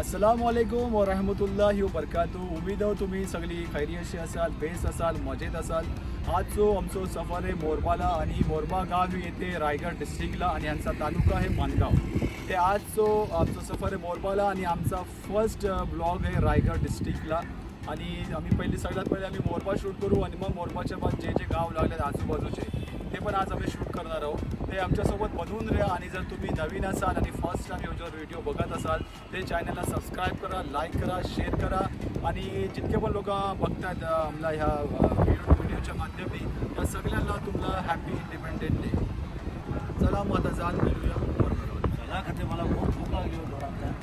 अस्सलामुअलैकुम व रहमतुल्लाहि व बरकातुहू. उम्मीद आहे तुम्ही सगळी खैरियतशी असाल, बेस्ट असाल, मजेत असाल. आजचो आमचो सफर आहे मोरबाला आणि मोरबा गाव येते रायगड डिस्ट्रिक्टला आणि यांचा तालुका आहे मानगाव. ते आजचो आमचं सफर आहे मोरबाला आणि आमचा फर्स्ट ब्लॉग आहे रायगड डिस्ट्रिक्टला. आणि आम्ही सगळ्यात पहिले आम्ही मोरबा शूट करू आणि मग मोरबाच्या बाद जे जे गाव लागले आजूबाजूचे ते पण आज आम्ही शूट करणार आहोत. ते आमच्यासोबत बनवून राहा आणि जर तुम्ही नवीन असाल आणि फर्स्ट टाइम ह्याच्यावर व्हिडिओ बघत असाल ते चॅनलला सबस्क्राईब करा, लाईक करा, शेअर करा. आणि जितके पण लोक बघतात आम्हाला ह्या व्हिडिओच्या माध्यमाने त्या सगळ्यांना तुम्हाला हॅपी इंडिपेंडेंट डे. चला मग आता जाण मिळूया. चला खाते मला खूप भूक लागली होती.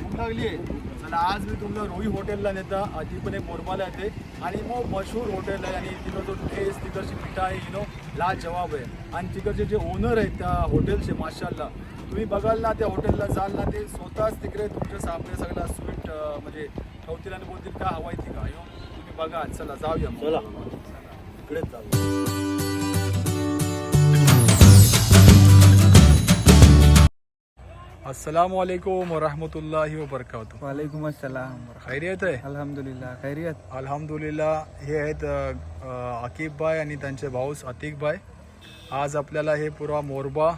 भूक लागली आहे. चला आज मी तुम्हाला रोही हॉटेलला नेता. ती पण एक मोरबाला येते आणि मग मशहूर हॉटेल आहे आणि तिथं जो टेस्ट तिकडची मिठाई लाजवाब आहे. आणि तिकडचे जे ओनर आहेत त्या हॉटेलचे माशाल्लाह तुम्ही बघाल ना त्या हॉटेलला जाल ना ते स्वतःच तिकडे तुमच्या सामने सगळा स्वीट म्हणजे ठेवतील आणि बोलतील का हवाय ती का तुम्ही बघा. चला जाऊया. चला इकडेच जाऊ. अस्सलामुअलैकुम व रहमतुल्लाहि व बरकातुहू. वालेकुम अस्सलाम. खैरियत आहे? अल्हम्दुलिल्लाह खैरियत. अल्हम्दुलिल्लाह. हे आहेत आकिब भाई आणि त्यांचे भाऊस अतिक भाई. आज आपल्याला हे पुरा मोरबा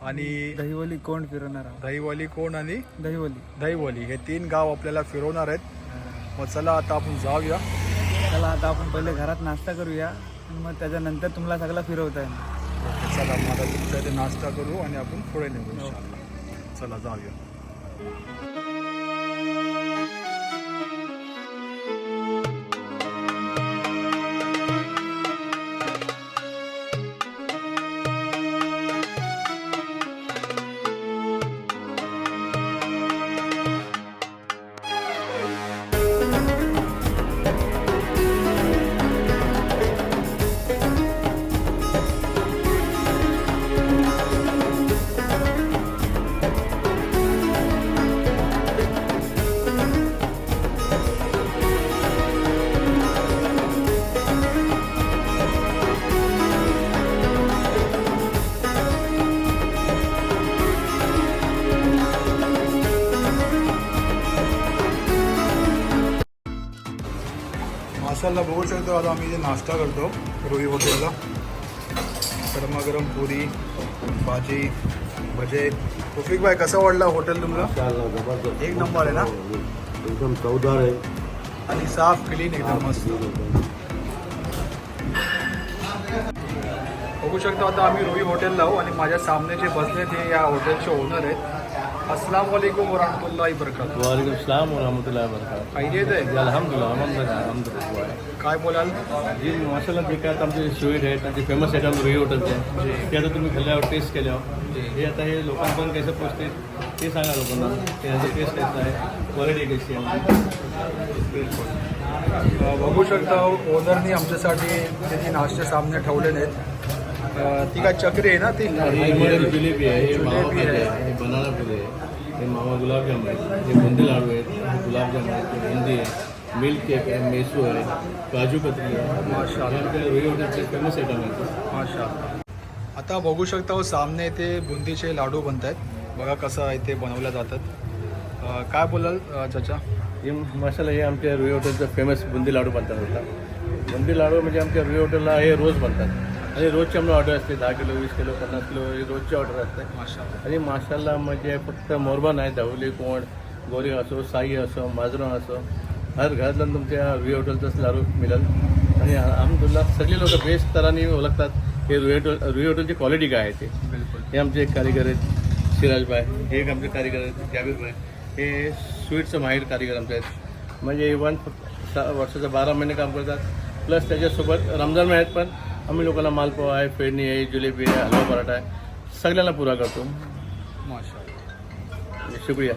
आणि दहिवली कोण फिरवणार आहोत. दहिवली कोण आणि दहिवली हे 3 गाव आपल्याला फिरवणार आहेत. मग चला आता आपण जाऊया. चला आता आपण पहिले घरात नाश्ता करूया आणि मग त्याच्यानंतर तुम्हाला सगळं फिरवता येईल. चला मग आता तुमच्या इथे नाश्ता करू आणि आपण पुढे निघू. इंशाअल्लाह. चला जाऊया. माशाल्लाह बघू शकतो. आता आम्ही इथे नाश्ता करतो रोही हॉटेलला. गरमागरम पुरी, भाजी, भजे. तौफिक भाई कसं वाटलं हॉटेल तुम्हाला? जबरदस्त, एक नंबर आहे ना. एकदम चवदार आहे आणि साफ क्लीन एकदम मस्त. बघू शकतो आता आम्ही रोही हॉटेलला आहोत आणि माझ्या सामने जे बसले ते या हॉटेलचे ओनर आहेत. अस्सलाम वालेकुम व रहमतुल्लाहि व बरकातुहू. वालेकुम सलाम व रहमतुल्लाहि व बरकातुहू. खैरियत आहे? अल्हम्दुलिल्लाह. काय बोलाल? जी माशाल्लाह जे काय आता आमचे स्वीट आहेत त्यांचे फेमस आयटम रोही हॉटेलचे ते आता तुम्ही खाल्ल्यावर टेस्ट केल्यावर हे आता हे लोकांपर्यंत कसं पोचते ते सांगा लोकांना. त्याचं टेस्ट कसं आहे, क्वालिटी कशी आहे. बघू शकता ओनरनी आमच्यासाठी त्याची नाश्ते सामने ठेवलेले आहेत. ती काय चक्री आहे ना ती? जिलेबी आहे, हे मावा जिलेबी पेढे आहे. आहे, हे बनाना पेढे आहे, हे मावा गुलाबजाम आहे, हे बुंदी लाडू आहेत, हे गुलाबजाम आहेत, हे बुंदी आहे, मिल्क केक आहे, मेसू आहे, काजू कतली आहे. माशाअल्लाह. आपल्या रोही हॉटेलचे फेमस आयटम आहेत. माशाअल्लाह. आता बघू शकता सामने ते बुंदीचे लाडू बनत आहेत. बघा कसं इथे बनवल्या जातात. काय बोलाल चाचा? हे माशाल्लाह हे आमच्या रोही हॉटेलचं फेमस बुंदी लाडू बनतात होता. बुंदी लाडू म्हणजे आमच्या रोही हॉटेलला हे रोज बनतात आणि रोजची आम्हाला ऑर्डर असते. 10 किलो, 20 किलो, 50 किलो ही रोजची ऑर्डर असते. माशाअल्लाह. आणि माशाल्लाह म्हणजे फक्त मोरबा नाही, दहिवली कोण, गोरी असो, साई असो, माजरा असो, हर घरातला तुमच्या रोही हॉटेलचाच लाडू मिळेल. आणि अल्हम्दुलिल्लाह सगळे लोक बेस्ट तराने ओळखतात हे रोही हॉटेलची क्वालिटी काय आहे ते. बिलकुल. हे आमचे एक कारीगर आहेत सिराजबाई, हे एक आमचे कारीगर आहेत जाबीरबाई. हे स्वीटचं माहीर कारीगर आमचे आहेत. म्हणजे इव्हन वर्षाचं 12 महिने काम करतात. प्लस त्याच्यासोबत रमजान महिन्यात पण आम्ही लोकांना मालपोहा आहे, फेडणी आहे, जिलेबी आहे, हलवा पराठा आहे, सगळ्यांना पुरा करतो. माशाअल्लाह. शुक्रिया.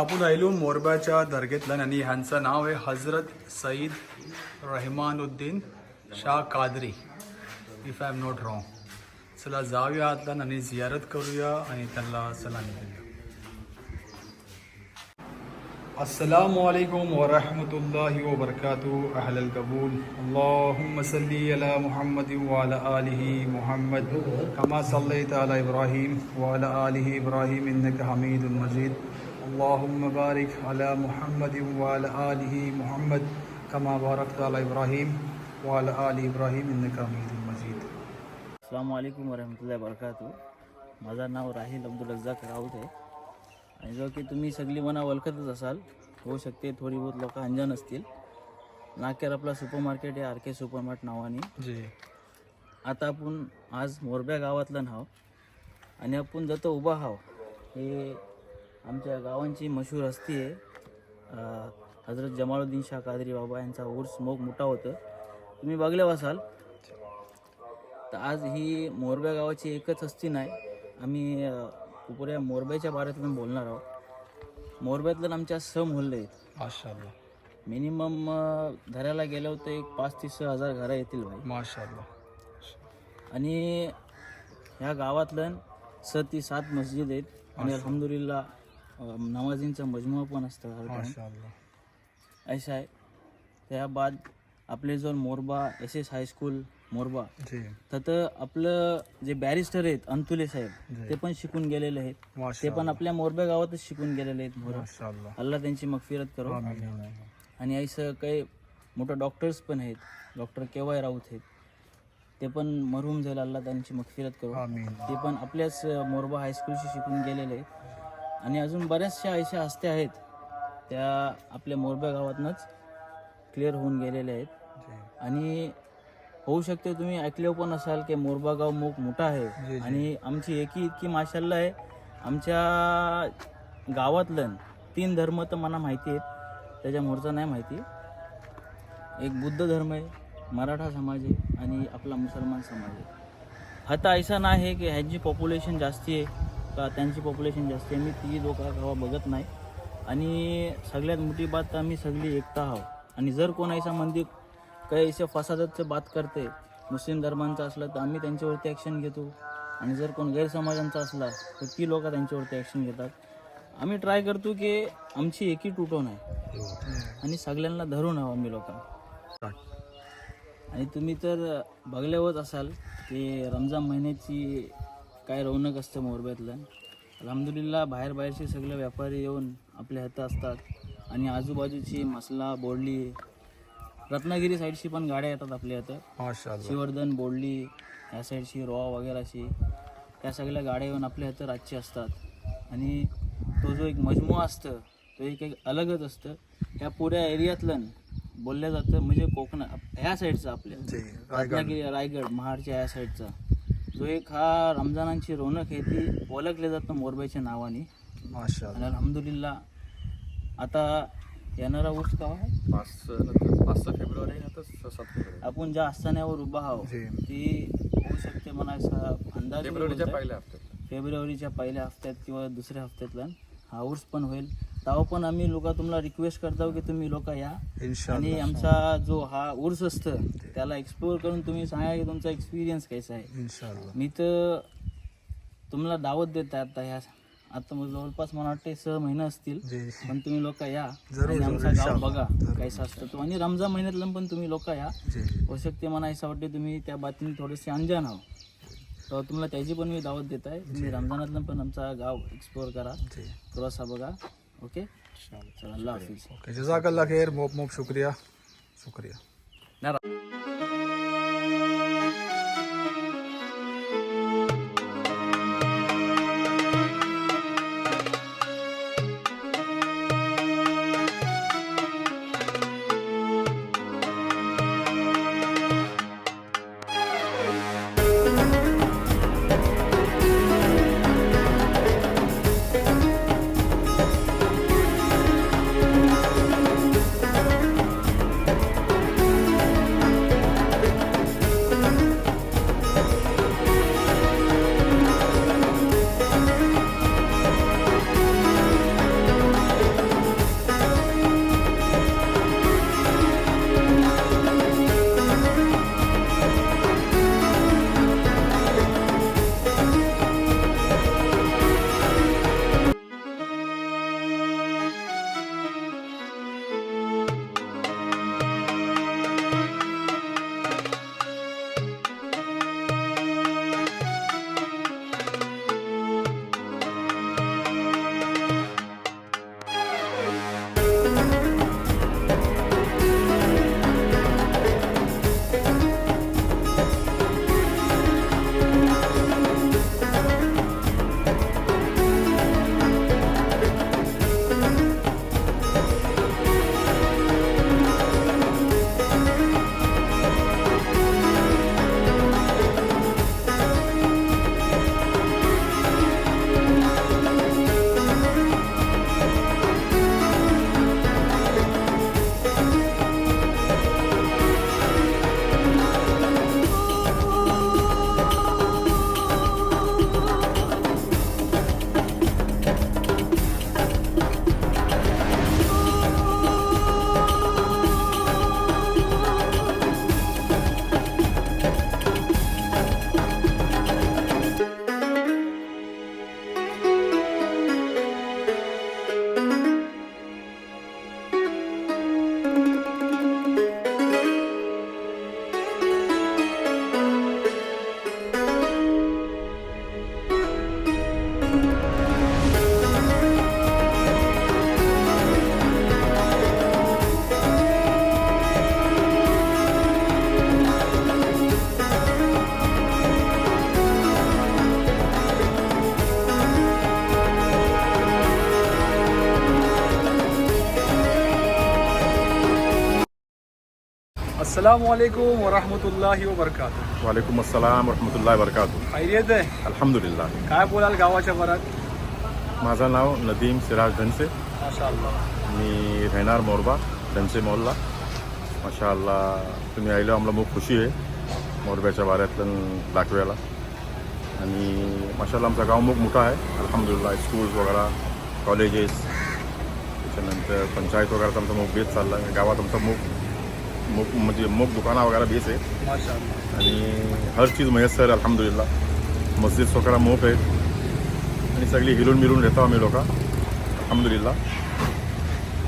आपण आयलो मोरब्याच्या दर्गेतल्यान आणि ह्यांचं नाव आहे Hazrat Saeed Rahmanuddin Shah Qadri, if I am not wrong. चला जाऊया आतल्यान आणि जियारत करूया आणि त्यांना सलामी देऊया. अस्सलामु अलैकुम व रहमतुल्लाहि व बरकातुहू अहलल कबूल. अल्लाहुम्मा सल्ली अला मुहम्मद व अला आलिहि मुहम्मद कमा सल्लैता अला इब्राहीम व अला आलिहि इब्राहीम इन्नका हमीदुल मजीद. अल्लाहुम्मा बारिक अला मुहम्मद व अला आलिहि मुहम्मद कमा बारकता अला इब्राहीम व अला आलि इब्राहीम इन्नका हमीदुल मजीद. अस्सलामु अलैकुम वरहमतुल्लाहि वबरकातुहू. माझं नाव राहिल अब्दुल रज्जाक राऊत आहे आणि जो की तुम्ही सगळी मना ओळखतच असाल, होऊ शकते थोडी बहुत लोक अंजान असतील. नाक्यावर आपला सुपर मार्केट आहे, RK सुपर मार्ट नावाने. जी आता आपण आज मोरब्या गावातलं नाव आणि आपण जातो उभा हाव. हे आमच्या गावांची मशहूर हस्ती आहे. हजरत जमालुद्दीन शाह कादरी बाबा यांचा उर्स मोठा होतं, तुम्ही बघले असाल. तर आज ही मोरब्या गावाची एकच हस्ती नाही, आम्ही पुऱ्या मोरब्याच्या बाऱ्यातून बोलणार आहोत. मोरब्यातलं आमच्या 6 मोहल्ले आहेत. माशाअल्लाह मिनिमम धरायला गेलं होतं एक 5 ते 6 हजार घरं येतील भाई. माशाअल्लाह. आणि ह्या गावातलं 6 ते 7 मस्जिद आहेत आणि अल्हम्दुलिल्लाह नमाजींचा मजमुआ पण असतं हर टाइम. माशाअल्लाह. ऐसा आहे. त्या बाद आपले जो मोरबा SS हायस्कूल मोरबा, जी तर आपलं जे बॅरिस्टर आहेत अंतुले साहेब, ते पण शिकून गेलेले आहेत. ते पण आपल्या मोरब्या गावातच शिकून गेलेले आहेत. माशाअल्लाह. अल्लाह त्यांची मगफिरत करो. आणि असं काही मोठं डॉक्टर्स पण आहेत, डॉक्टर KY राऊत आहेत, ते पण मरहूम झाले, अल्लाह त्यांची मगफिरत करो. ते पण आपल्याच मोरबा हायस्कूलशी शिकून गेलेले आहेत. आणि अजून बऱ्याचशा अशा हस्त्या आहेत त्या आपल्या मोरब्या गावातनंच क्लिअर होऊन गेलेल्या आहेत. आणि होऊ शकते तुम्ही ऐकले पण असाल की मोरबा गाव मोठा आहे आणि आमची एकी इतकी माशाल्लाह आहे. आमच्या गावातलं 3 धर्म तर मला माहिती आहेत, त्याच्या मोरचा नाही माहिती. एक बुद्ध धर्म आहे, मराठा समाज आहे आणि आपला मुसलमान समाज आहे. आता ऐसा नाही आहे की ह्याची पॉप्युलेशन जास्ती आहे का त्यांची पॉप्युलेशन जास्ती आहे. मी ती दोघा गावा बघत नाही. आणि सगळ्यात मोठी बात आम्ही सगळी एकता आहोत. आणि जर कोण ऐसा मंदिर काही अशा फसादाचं बात करते मुस्लिम धर्मांचा असला तर आम्ही त्यांच्यावरती ॲक्शन घेतो. आणि जर कोण गैरसमाजांचा असला तर ती लोक त्यांच्यावरती ॲक्शन घेतात. आम्ही ट्राय करतो की आमची एकी तुटो नाही आणि सगळ्यांना धरून हवं आम्ही लोकांना. आणि तुम्ही तर बघल्यावरच असाल की रमजान महिन्याची काय रौनक असतं मोरब्यातलं. अल्हम्दुलिल्लाह बाहेरचे सगळे व्यापारी येऊन आपल्या हातात असतात. आणि आजूबाजूची मसला बोर्डली रत्नागिरी साईडची पण गाड्या येतात आपल्या इथं. माशाअल्लाह. शिवर्धन बोर्डली ह्या साईडची रॉ वगैरेची त्या सगळ्या गाड्या येऊन आपल्या इथं रातची असतात. आणि तो जो एक मजमुआ असतं तो एक अलगच असतं. ह्या पुऱ्या एरियातलं बोलल्या जातं म्हणजे कोकण ह्या साईडचा आपल्या रत्नागिरी रायगड महाडच्या ह्या साईडचा जो एक हा रमजानांची रौनक आहे ती ओळखले जातं मोरब्याच्या नावाने. माशाअल्लाह. आणि अल्हम्दुलिल्लाह आता येणारा उर्स केव्हा आहे? 5 फेब्रुवारी आता 7 फेब्रुवारी. आपण ज्या आस्थान्यावर उभा आहोत ती होऊ शकते मला असा अंदाज फेब्रुवारीच्या पहिल्या हप्त्यात. फेब्रुवारीच्या पहिल्या हफ्त्यात किंवा दुसऱ्या हफ्त्यातला हा उर्स पण होईल. तेव्हा पण आम्ही लोक तुम्हाला रिक्वेस्ट करतो की तुम्ही लोक या आणि आमचा जो हा उर्स असतं त्याला एक्सप्लोअर करून तुम्ही सांगा की तुमचा एक्सपिरियन्स कसा आहे. इन्शाअल्लाह. मी तर तुम्हाला दावत देत आहे आता ह्या आता जवळपास मला वाटते 6 महिने असतील, पण तुम्ही लोक या आणि आमचा गाव बघा कैसा असतं तो. आणि रमजान महिन्यातलं पण तुम्ही लोक या. होऊ शकते मला असं वाटते तुम्ही त्या बातमी थोडेसे अंजान आहो तर तुम्हाला त्याची पण मी दावत देत आहे. तुम्ही रमजानातलं पण आमचा गाव एक्सप्लोअर करा, थोडासा बघा. ओके, चला अल्लाह हाफिज. ओके, जजाकल्लाह खैर. मोप शुक्रिया. अस्सलाम वालेकुम वरहमतुल्लाहि वबरकातुह. वालेकुम अस्सलाम वरहमतुल्लाहि वबरकातुह. खैरियत आहे? अल्हम्दुलिल्लाह. काय बोलाल गावाच्या वरात? माझं नाव नदीम सिराज धनसे. माशाअल्लाह. मी राहणार मोरबा धनसे मॉलला. माशाअल्लाह तुम्ही आयलो आम्हाला खूप खुशी आहे मोरब्याच्या वाऱ्यातलं दाखवायला. आणि माशाअल्लाह आमचा गाव खूप मोठा आहे. अल्हम्दुलिल्लाह स्कूल्स वगैरे कॉलेजेस त्याच्यानंतर पंचायत वगैरे आमचा मूक बेस चालला आहे. गावात आमचा म्हणजे मूक दुकाना वगैरे बेस आहे. माशाअल्लाह. आणि हर चीज मयस्सर आहे अल्हम्दुलिल्लाह. मस्जिद वगैरे मोप आहेत आणि सगळी हिलून मिळून राहतो आम्ही लोक अल्हम्दुलिल्लाह.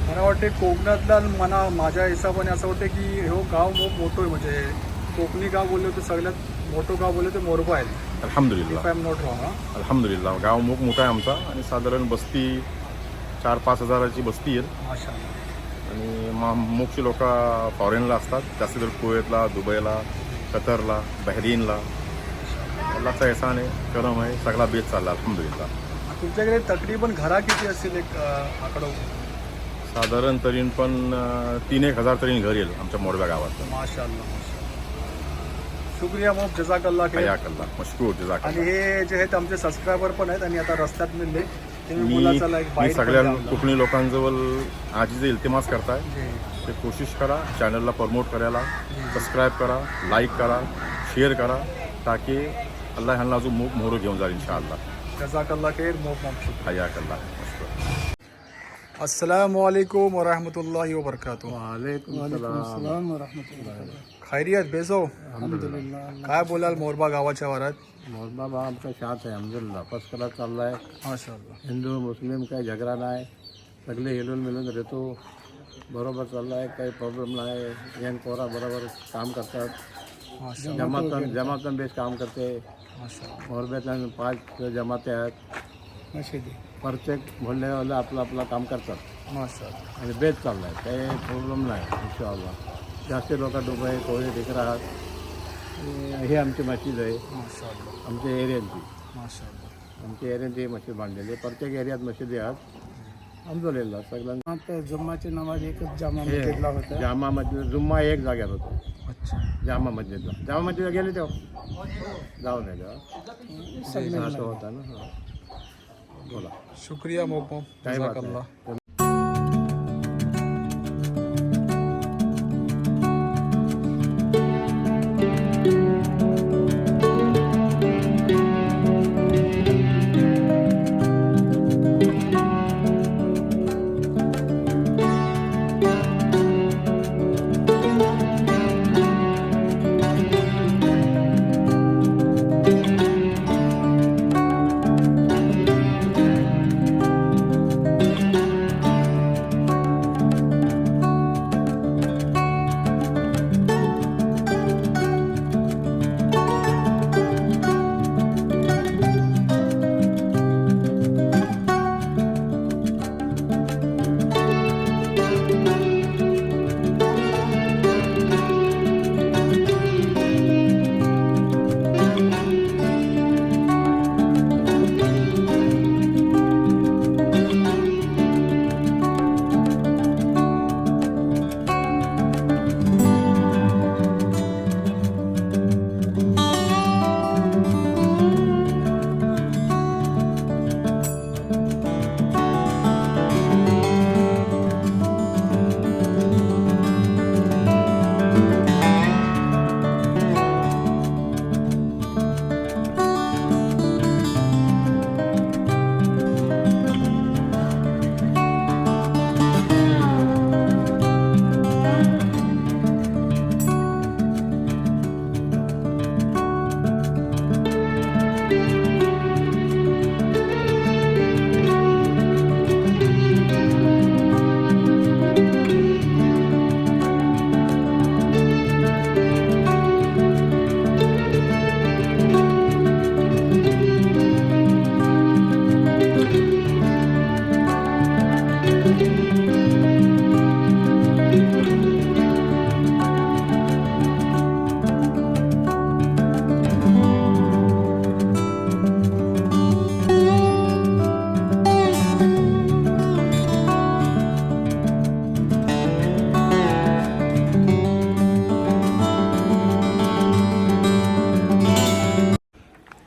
मला वाटते कोकणातला माझ्या हिशोबाने असं वाटतं की हे गाव खूप मोठं आहे. म्हणजे कोकणी गाव बोललो तर सगळ्यात मोठं गाव बोललो ते मोरबा आहे. अल्हम्दुलिल्लाह. I am not wrong. अल्हम्दुलिल्लाह गाव खूप मोठा आहे आमचा आणि साधारण बस्ती 4-5 हजाराची बस्ती आहे. माशाअल्लाह. आणि मोक्षी लोक फॉरेनला असतात जास्त तर कुवेतला, दुबईला, कतरला, बहरीनला. अल्लाचा एहसान आहे, करम आहे, सगळा बेस चालला अल्हम्दुलिल्लाह. तुमच्याकडे तकरीबन घरा किती असतील एक आकडा? साधारण तरी पण 3-1 हजार तरी घर येईल आमच्या मोरब्या गावात. माशाअल्लाह. शुक्रिया मोब, जजाकल्ला खैर. हयाकल्ला मशकूर आणि जजाकल्ला. हे जे आहेत आमचे सबस्क्रायबर पण आहेत आणि आता रस्त्यात मिळले ते मी मुलाचा एक मी सगळ्या कोकणी लोकांजवळ आजीचे इल्तिमास करताय ते कोशिश करा चॅनलला प्रमोट करायला, सबस्क्राईब करा, लाईक करा, शेअर करा ताकी अल्लाह ह्यांना अजून मोहर घेऊन जाईल इंशाअल्लाह. जजाकल्ला खैर मोब शुक्रिया. हयाकल्ला मशकूर. अस्सलाम वालेकुम वरहमतुल्लाहि वबरकातुह. खैरियत बेसो? काय बोलाल मोरबा गावाच्या वरात? मोरबा बा आमचा शांत आहे अल्हम्दुलिल्लाह. फर्स्ट क्लास चालला आहे. माशाअल्लाह. हिंदू मुस्लिम काही झगडा नाही. सगळे हिलून मिळून राहतो. बरोबर चालला आहे, काही प्रॉब्लेम नाही. यंग पोरा बरोबर काम करतात. माशाअल्लाह. जमातन बेस काम करते. माशाअल्लाह. मोरब्यातल्या 5 जमाते आहेत. प्रत्येक मोहल्ल्यावाला आपलं आपलं काम करतात माशाअल्लाह. आणि बेस चालला आहे, काही प्रॉब्लेम नाही इंशाअल्लाह. जास्त लोक दुबई कोळी तिकडे राहत. आणि हे आमची मशीद आहे माशाअल्लाह. आमच्या एरियाची. माशाअल्लाह. आमच्या एरियात ही मशीद बांधलेली आहे. प्रत्येक एरियात मशिदी आहेत अल्हम्दुलिल्लाह. सगळ्यांना जुम्माची नमाज एकच जामा हे जामा मस्जिद जुम्मा एक जाग्यात होतो. अच्छा. जामा मस्जिदला गेले तेव्हा जाऊन आहे तेव्हा असं होतं ना. हा. बोला. शुक्रिया मोब, काही बात जजाकल्ला. नाही.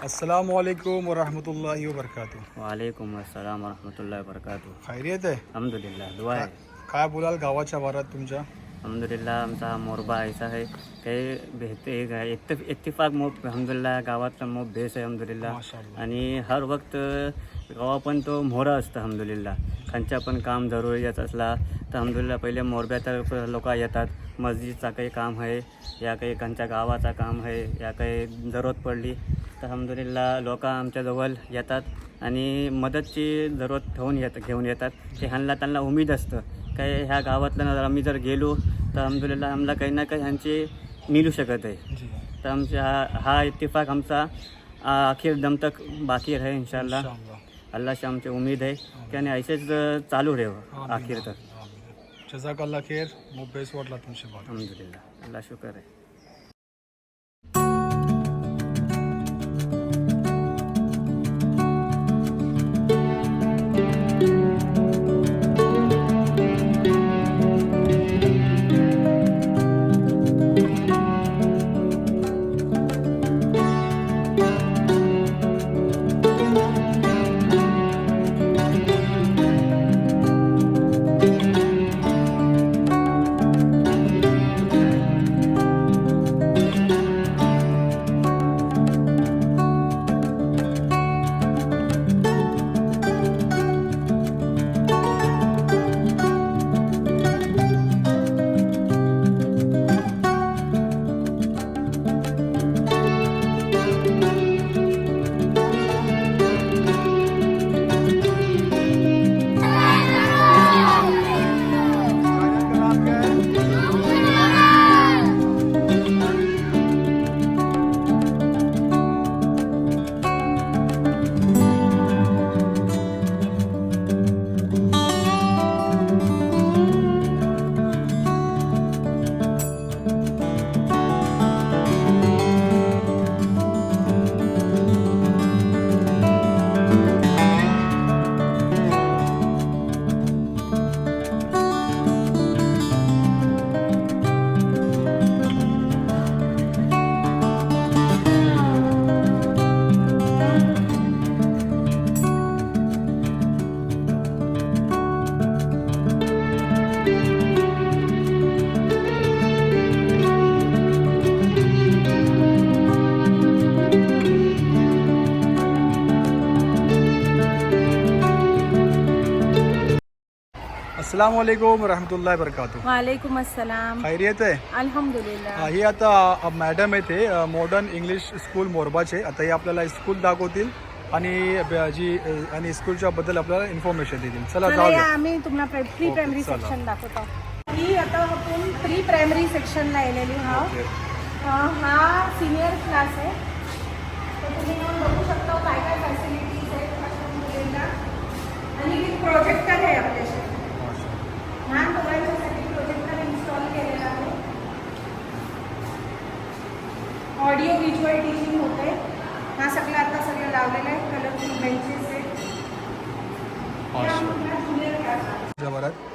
अस्सलाम वालेकुम वरहमतुल्लाहि वबरकातुह. वालेकुम अस्सलाम वरहमतुल्लाहि वबरकातुह. खैरियत आहे. अल्हम्दुलिल्लाह दुआ है. काय बोलाल गावाच्या वारात तुमच्या? अल्हम्दुलिल्लाह आमचा हा मोरबा ऐसा है काही भेटते इत्तिफाक मोब अल्हम्दुलिल्लाह गावातला मोब बेस आहे अल्हम्दुलिल्लाह. माशाअल्लाह. आणि हर वक्त गावा पण तो मोहरा असतं अल्हम्दुलिल्लाह. खांच्या पण काम जरुरी येत असला तर अल्हम्दुलिल्लाह पहिले मोरब्यात लोक येतात. मस्जिदचा काही काम आहे या काही खांच्या गावाचा काम आहे या काही जरूरत पडली तर अल्हम्दुलिल्लाह लोक आमच्याजवळ येतात आणि मदतची जरूरत घेऊन येतात. ते ह्यांना त्यांना उमेद असतं काय ह्या गावातलं आम्ही जर गेलो तर अल्हम्दुलिल्लाह आम्हाला काही ना काही ह्यांची मिळू शकत आहे. तर आमचा हा इत्तिफाक आमचा अखेर दम तक बाकी रहे इंशाअल्लाह. अल्लाह से आमची उमेद आहे की आणि ऐसेच चालू राहावं अखेर तर. जजाकल्ला खैर. खूप बेस वाटला तुमची बात. अल्हम्दुलिल्लाह अल्लाह शुक्र आहे. अस्सलाम वालेकुम रहमतुल्लाहि वबरकातुह. वालेकुम अस्सलाम. खैरियत आहे. अल्हम्दुलिल्लाह. ही आता मॅडम आहे ते मॉडर्न इंग्लिश स्कूल मोरबाचे. आता हे आपल्याला स्कूल दाखवतील आणि आणि स्कूलच्या बद्दल आपल्याला इन्फॉर्मेशन देतील. चला चला जाऊ या द्या. आम्ही तुम्हाला प्री प्रायमरी चला. सेक्शन दाखवतो. ही आता आपण प्री प्रायमरी सेक्शनला आलेली आहोत. हा सिनियर क्लास आहे. तर तुम्ही येऊन बघू शकता काय काय फॅसिलिटीज आहेत अशा मुलींना. आणि एक प्रोजेक्टर आहे आपल्याशी. लहान मुलांच्यासाठी प्रोजेक्टर इन्स्टॉल केलेला आहे. ऑडिओ व्हिज्युअल टीचिंग होते. हा सगळं आता सगळं लावलेलं आहे. कलरफुल बेंचेस आहेत.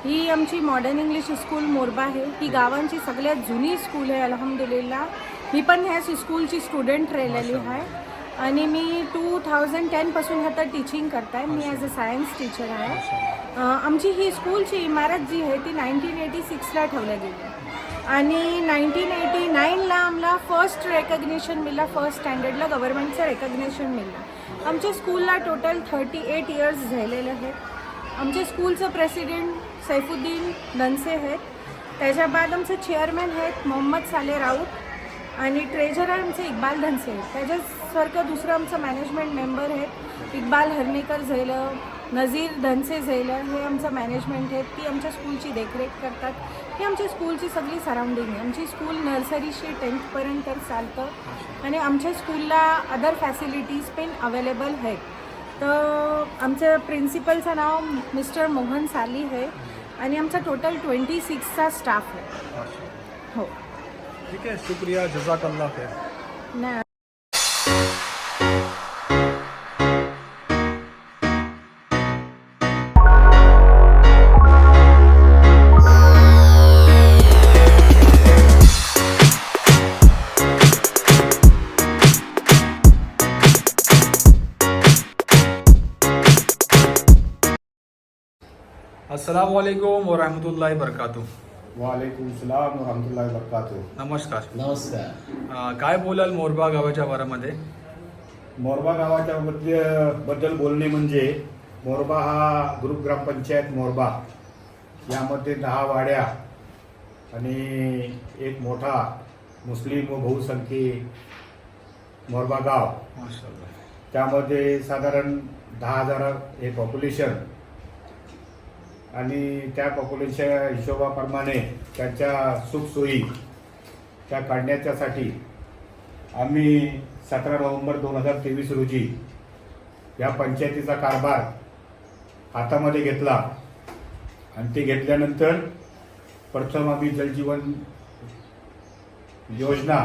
ही आमची मॉडर्न इंग्लिश स्कूल मोरबा आहे. ही गावांची सगळ्यात जुनी स्कूल आहे अल्हम्दुलिल्लाह. मी पण ह्या स्कूलची स्टुडंट राहिलेली आहे आणि मी 2010 पासून आता टीचिंग करताय. मी ॲज अ सायन्स टीचर आहे. आमची ही स्कूलची इमारत जी आहे ती 1986ला ठेवल्या गेली आणि 1989ला आम्हाला फर्स्ट रेकग्निशन मिळालं. फर्स्ट स्टँडर्डला गव्हर्नमेंटचं रेकग्निशन मिळालं. आमच्या स्कूलला टोटल 38 इयर्स झालेले आहेत. आमच्या स्कूलचं प्रेसिडेंट सैफुद्दीन दनसे आहेत. त्याच्या बाद आमचे चेअरमॅन आहेत मोहम्मद साले राऊत आणि ट्रेझरर आमचे इक्बाल धनसे आहेत. त्याच्यासारखं दुसरं आमचं मॅनेजमेंट मेंबर आहेत इक्बाल हर्णेकर झालं, नजीर धनसे झालं. हे आमचं मॅनेजमेंट आहेत. ती आमच्या स्कूलची देखरेख करतात. ही आमच्या स्कूलची सगळी सराउंडिंग आहे. आमची स्कूल नर्सरीशी 10th चालतं आणि आमच्या स्कूलला अदर फॅसिलिटीज पण अवेलेबल आहेत. तर आमच्या प्रिन्सिपलचं नाव मिस्टर मोहन साली आहे आणि आमचा टोटल 26चा स्टाफ आहे. हो ठीक आहे. शुक्रिया. जजाकल्ला खैर. नाही अस्सलाम वालेकुम व रहमतुल्लाहि बरकातुह. वालेकुम सलाम वरहमतुल्लाहि वबरकातुह. नमस्कार. नमस्कार. काय बोलाल मोरबा गावाच्या बारामध्ये? मोरबा गावाच्या बद्दल बोलणे म्हणजे मोरबा हा ग्रुप ग्रामपंचायत मोरबा यामध्ये 10 वाड्या आणि एक मोठा मुस्लिम व बहुसंख्येय मोरबा गाव. माशाअल्लाह. त्यामध्ये साधारण 10,000 हे पॉप्युलेशन आणि त्या पॉप्युलेशन हिशोबाप्रमाणे त्याच्या सुखसोयी त्या काढण्याच्यासाठी आम्ही 17 नोव्हेंबर 2023 रोजी या पंचायतीचा कारभार हातामध्ये घेतला आणि ते घेतल्यानंतर प्रथम आम्ही जलजीवन योजना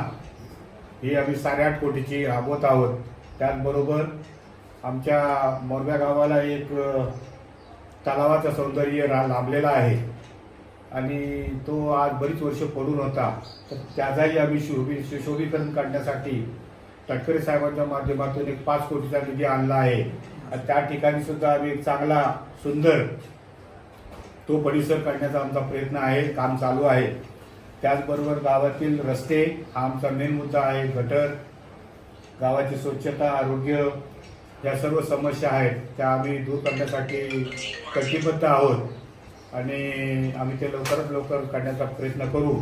ही आम्ही 8.5 कोटीची राबवत आहोत. त्याचबरोबर आमच्या मोरब्या गावाला एक तलावाचं सौंदर्य लाभलेलं आहे आणि तो आज बरीच वर्ष पडून होता. तर त्याचाही आम्ही सुशोभीकरण करण्यासाठी तटकरे साहेबांच्या माध्यमातून एक 5 कोटीचा निधी आणला आहे आणि त्या ठिकाणी सुद्धा आम्ही एक चांगला सुंदर तो परिसर करण्याचा आमचा प्रयत्न आहे, काम चालू आहे. त्याचबरोबर गावातील रस्ते हा आमचा मेन मुद्दा आहे. गटर, गावाची स्वच्छता, आरोग्य या सर्व समस्या आहेत त्या आम्ही दूर करण्यासाठी कटिबद्ध आहोत आणि आम्ही ते लवकरात लवकर करण्याचा प्रयत्न करू.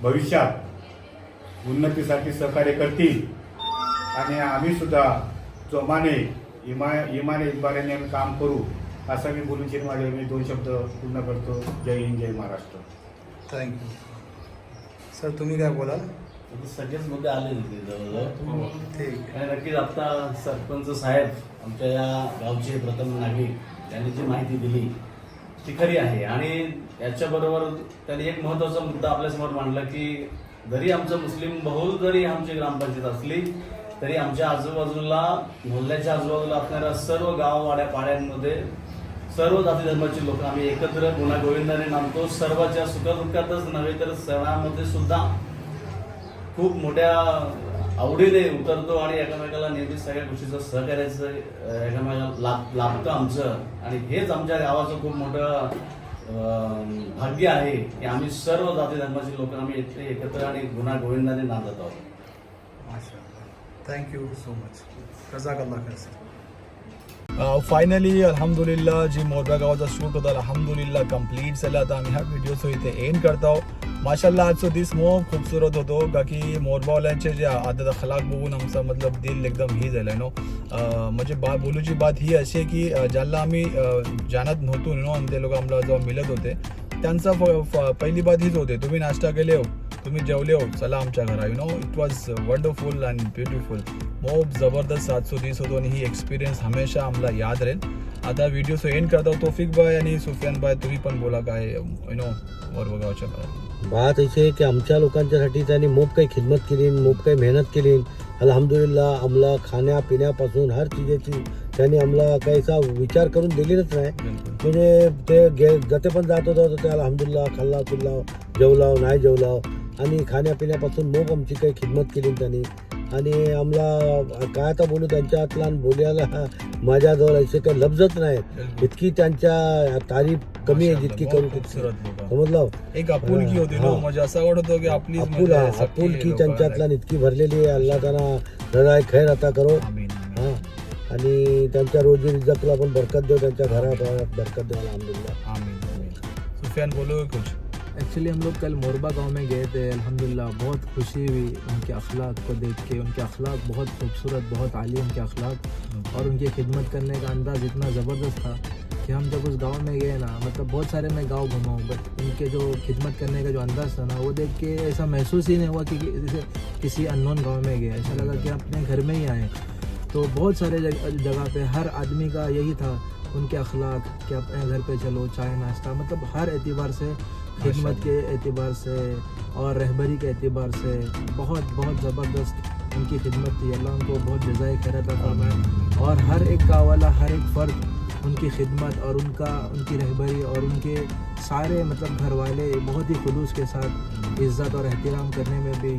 भविष्यात उन्नतीसाठी सहकार्य करतील आणि आम्ही सुद्धा जोमाने इमाने इतबाराने आम्ही काम करू असं मी बोलून माझे मी 2 शब्द पूर्ण करतो. जय हिंद, जय महाराष्ट्र. थँक्यू. सर तुम्ही काय बोलाल? सगळेच मुद्दे आले होते जवळजवळ. ठीक. आणि नक्कीच आता सरपंच साहेब आमच्या या गावचे प्रथम नागरिक त्यांनी जी माहिती दिली ती खरी आहे आणि याच्याबरोबर त्यांनी एक महत्त्वाचा मुद्दा आपल्यासमोर मांडला की जरी आमचं मुस्लिम बहुल जरी आमची ग्रामपंचायत असली तरी आमच्या आजूबाजूला मोहल्ल्याच्या आजूबाजूला असणाऱ्या सर्व गाववाड्या पाड्यांमध्ये सर्व जाती धर्माची लोक आम्ही एकत्र गुण्यागोविंदाने नांदतो. सर्वांच्या सुखदुःखातच नव्हे तर सणामध्ये सुद्धा खूप मोठ्या आवडीने उतरतो आणि एकमेकाला नेहमी सगळ्या गोष्टीचं सहकार्याचं एकमेकाला लाभतं आमचं. आणि हेच आमच्या गावाचं खूप मोठं भाग्य आहे की आम्ही सर्व जाती धर्माची लोक आम्ही एकत्र आणि गुण्यागोविंदाने नांदत आहोत. Thank you so much. जजाकल्लाह खैर सर. फायनली अल्हम्दुलिल्लाह जी मोरबा गावाचा शूट होता अल्हम्दुलिल्लाह कंप्लीट झाला. आता आम्ही हा व्हिडिओ इथे एंड करतो. माशाल्लाह आजचो दीस मोग खूबसूरत होतो का की मोरबावाल्यांचे जे आदत अखलाक बघून आमचा मतलब दिल एकदम ही झालं नो. म्हणजे बोलूची बात ही अशी की ज्यांना आम्ही जानत नव्हतो नो आणि ते लोक आम्हाला जेव्हा मिळत होते त्यांचा पहिली बात हीच होते, तुम्ही नाश्ता केले हो, तुम्ही जेवले हो, चला आमच्या घरा. You know it was wonderful and beautiful. मोब जबरदस्त आजचो दीस होतो आणि ही एक्सपिरियन्स हमेशा आम्हाला याद राहील. आता व्हिडिओ एंड करता. तौफिक भाई आणि सुफियान भाई तुम्ही पण बोला काय यू नो मोरबा गावच्या बात अशी आहे की आमच्या लोकांच्यासाठी त्यांनी मोप काही खिदमत केली, मोप काही मेहनत केली. अल्हम्दुलिल्लाह आम्हाला खाण्यापिण्यापासून हर चीजेची त्यांनी आम्हाला काहीसा विचार करून दिलेलंच नाही. म्हणजे ते जते पण जात होतं ते अल्हम्दुलिल्लाह खाल्ला पिल्ला जेवलाव नाही जेवलाव आणि खाण्यापिण्यापासून मोप आमची काही खिदमत केली त्यांनी. आणि आम्हाला काय आता बोलू त्यांच्यातला बोलायला माझ्याजवळ असे काही लफ्जच नाही. इतकी त्यांच्या तारीफ कमी आहे जितकी करू समजलं. एक आपुलकी होती ना, म्हणजे असं वाटत की आपली आपुलकी त्यांच्यातला इतकी भरलेली आहे. अल्लाह त्यांना रजाय खैर अता करो. हां आणि त्यांच्या रोजी रिझकला पण बरकत दो, त्यांच्या घरात बरकत दो अल्हम्दुलिल्लाह. आमीन. सुफियान बोलो कुछ. एक्चुअली हम लोग कल मोरबा गांव में गए थे. अल्हम्दुलिल्लाह बहुत खुशी हुई उनके अखलाक को देख के. उनके अखलाक बहुत खूबसूरत, बहुत आली उनके अखलाक और उनकी खिदमत करने का अंदाज़ इतना ज़बरदस्त था कि हम जब उस गांव में गए ना, मतलब बहुत सारे मैं गांव घुमा हूँ बट उनके जो खिदमत करने का जो अंदाज़ था ना वो देख के ऐसा महसूस ही नहीं हुआ कि जैसे किसी अननोन गाँव में गए. ऐसा लगा कि अपने घर में ही आए. तो बहुत सारे जगह पे हर आदमी का यही था उनके अखलाक कि अपने घर पे चलो, चाय नाश्ता, मतलब हर एतबार से, खिदमत के एतबार से और रहबरी के एतबार से बहुत बहुत ज़बरदस्त उनकी खिदमत थी. अल्लाह उनको बहुत जज़ाए खैर अता फरमाए. और हर एक गाँव वाला, हर एक फ़र्द उनकी खिदमत और उनकी रहबरी और उनके सारे मतलब घर वाले बहुत ही खुलूस के साथ इज़्ज़त और एहतराम करने में भी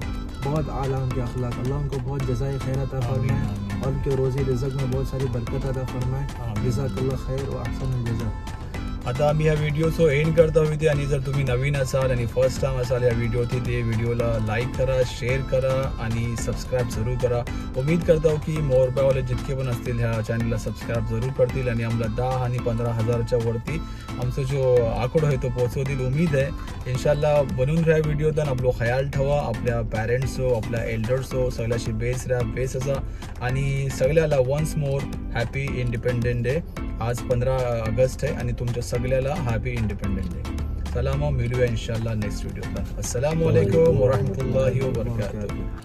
बहुत आला उनके अखलाक. अल्लाह उनको बहुत जज़ाए खैर अता फरमाए और उनके रोज़ी रिज़्क़ में बहुत सारी बरकत अता फरमाए. जज़ाकल्लाह खैर व अहसन जज़ा. आता आम्ही ह्या व्हिडिओचो एंड करता होते आणि जर तुम्ही नवीन असाल आणि फर्स्ट टाइम असाल या व्हिडिओची ते व्हिडिओला लाईक करा, शेअर करा आणि सबस्क्राईब जरूर करा. उम्मीद करतो की मोरबावाले जितके पण असतील ह्या चॅनलला सबस्क्राईब जरूर करतील आणि आम्हाला 10 आणि 15,000च्या वरती आमचा जो आकडा आहे तो पोहोचवतील उम्मीद आहे. इन्शाल्लाह बनून राहा व्हिडिओ तर आपलो ख्याल ठेवा, आपल्या पॅरेंट्सो, आपल्या एल्डर्सो सगळ्याशी बेस राहा, बेस असा आणि सगळ्याला once more happy independent day. आज 15 ऑगस्ट आहे आणि तुमच्या सगळ्याला हॅपी इंडिपेंडंट डे. चला मग मिळूया इन्शाल्लाह नेक्स्ट व्हिडिओला. अस्सलामु अलैकुम वरहमतुल्लाहि वबरकातुह.